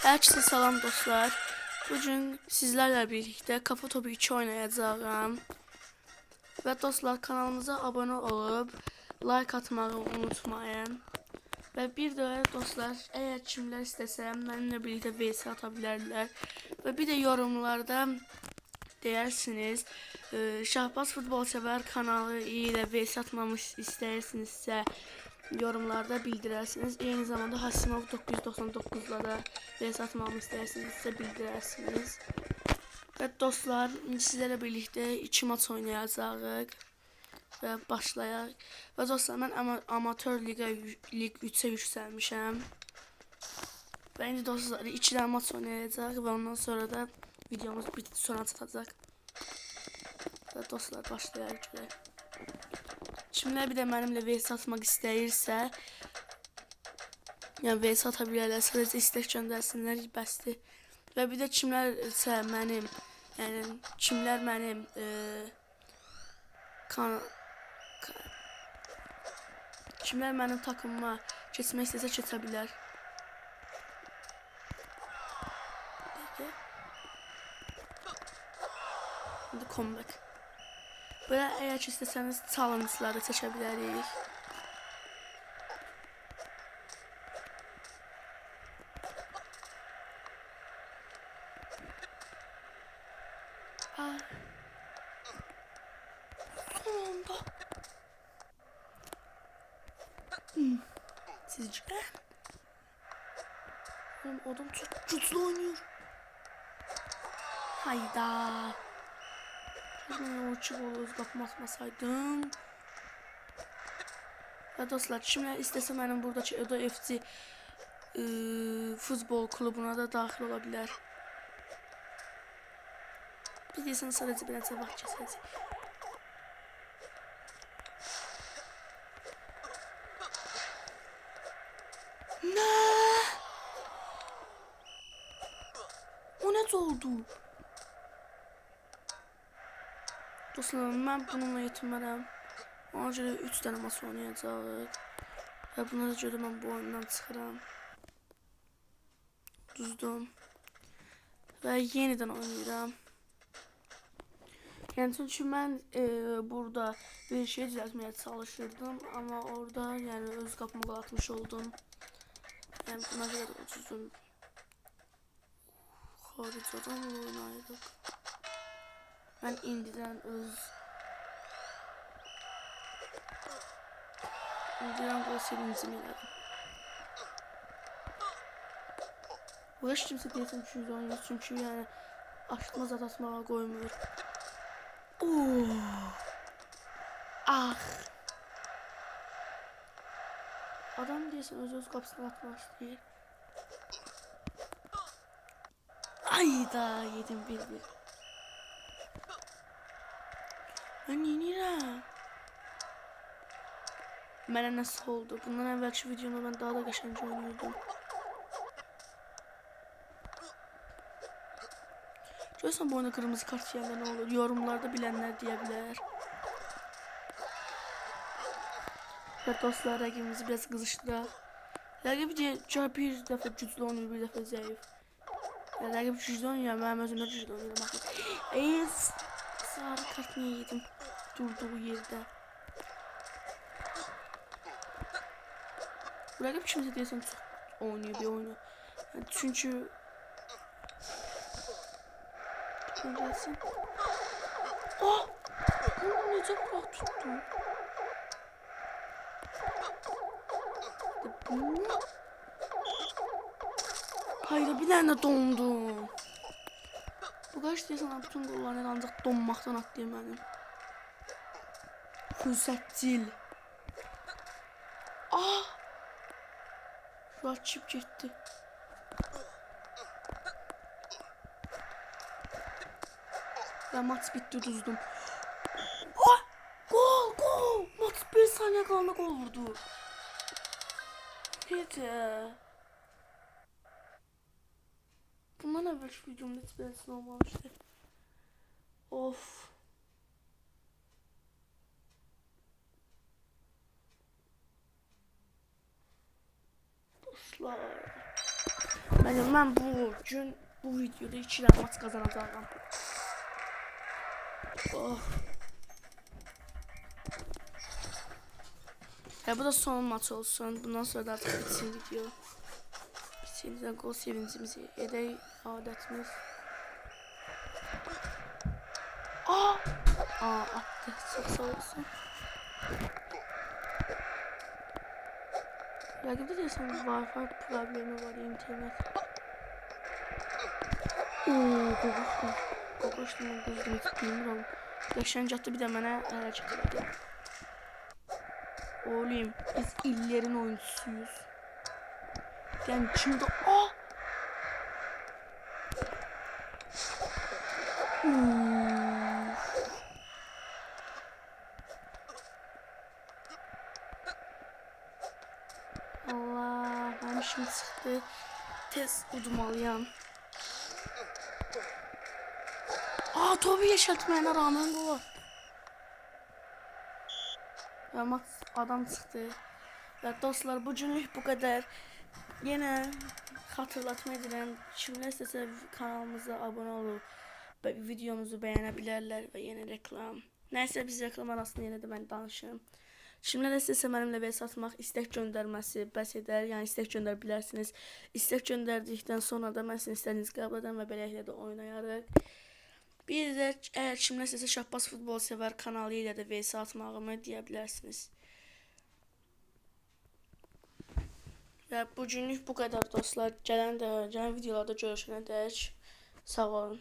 Herkese salam dostlar. Bugün sizlerle birlikte Kafa Topu 2 oynayacağım. Ve dostlar, kanalımıza abone olup like atmayı unutmayın. Ve bir de dostlar, eğer kimler istese benimle birlikte vs atabilirler. Ve bir de yorumlarda dersiniz Şahbaz Futbol Sever kanalı ile vs atmamı istersinizse yorumlarda bildirersiniz. Aynı zamanda Hasimov 999'la da vs atmamı istersinizse bildirersiniz. Evet dostlar, sizlerle birlikte 2 maç oynayacağız ve başlayaq. Ve dostlar, ben amatör lig 3'e yükselmişim. Ve indi dostlar 2 tane maç oynayacağız ve ondan sonra da videomuz sona çatacaq. Ve dostlar, başlayaq görək. Kimlər bir də mənimlə vs atmaq istəyirsə, yəni vs ata bilərlər, sadəcə istek göndərsinlər, bəsdir. Və bir də kimlərsə mənim, yəni kimlər mənim kimlər mənim takımıma keçmək istəsə keçə bilər. İndi comeback. Böyle eğer isteseniz challenge'ları seçebiliriz. Sonunda. Sizce? Oğlum adam çok güçlü oynuyor. Hayda. O çubuğu kapımı atmasaydım. Ve dostlar, kimler istese benim buradaki Edo FC futbol klubuna da daxil ola bilər. Biz deyəsən sadəcə bir neçə vaxt keçəcək. Nə? O necə oldu? Dostlar, mən bununla yetinmərəm. Ona görə 3 dənə maç oynayacağıq. Və buna görə mən bu oyundan çıxıram. Düzdüm. Və yenidən oynayıram. Yəni çünki mən burada bir şey düzəltməyə çalışırdım, amma orada yəni öz qapımı qol atmış oldum. Yəni buna görə də düzdüm. Xaricadan oynayırıq. Mən indidən gol sevincimi elədim. Bu heç kimsə deyəsən 200 oynayır, çünki yəni aşıtma zat atmağa qoymur. Ah. Adam deyəsən öz qapısına atmaq istəyir. Ayda yedim bir. Ben yenirəm. Mənə nasıl oldu? Bundan əvvəlki videomda ben daha da qəşəng oynuyordum. Görürsən bu oyuna kırmızı kart yiyəndə nə olur? Yorumlarda bilənlər deyə bilər. Və dostlar, rəqibimizi biraz qızışdıraq. Rəqib bir dəfə güclü oynayır, bir dəfə zəif. Rəqib güclü oynayır, mənim özümdə güclü oynayırım. Sarı kart niyə yedim durduğu yerdə? Bu rəqib kimsə deyəsən çox oynayır bir oyunu. Yəni, çünki gəlsin. Oh! Bunu necə bırak tutdu? Hayır, bir dənə dondum. Bu qaç deyəsən bütün qollarını ancaq donmaqdan atlayır mənim. Fürsətcil. Ah! Rakip getdi. Və maç bitdi, düzdüm. Oh! Gol! Maç 1 saniyə qalanda gol vurdu. Necə? Bundan əvvəlki videomda heç beləsin olmamışdı. Of. Dostlar. Mən bu gün bu videoda 2 dənə maç qazanacağam. Oh. Bu da son maç olsun. Bundan sonra da artıq bitsin video. Bitsin, gol sevincimizi edək, adətimiz. Attı. Çok sağ olsun. Rakipte deyəsən Wi-Fi problemi var, internet. Qoquşdum, bilmirəm. Qəşəng atdı, bir də mənə hərəkət etdi. Oğlum, biz illerin oyuncusuyuz. Yani şimdi Allah, benim şimdi çıktı. Tez udmalıyam. Topu yaşatmayana rağmen gol. Ama adam çıktı. Ve dostlar, bugünlük bu kadar. Yine hatırlatma edirəm, kimlər istəsə kanalımıza abone olup videomuzu beğenebilirler ve yeni reklam. Neyse, biz reklam arasında yine de ben danışırım. Kimlər istəsə mənimlə vs atmaq, istek göndərməsi bəs edər, yəni istek göndərə bilərsiniz. İstek göndərdikdən sonra da mən sizin istədiyinizi qəbul edirəm və beləliklə də oynayarıq. Bir də əgər kimlər istəsə Şahbaz Futbol Sevər kanalı ilə də vs atmağımı deyə bilərsiniz. Və bugünlük bu qədər dostlar. Gələn videolarda görüşənə dək sağ olun.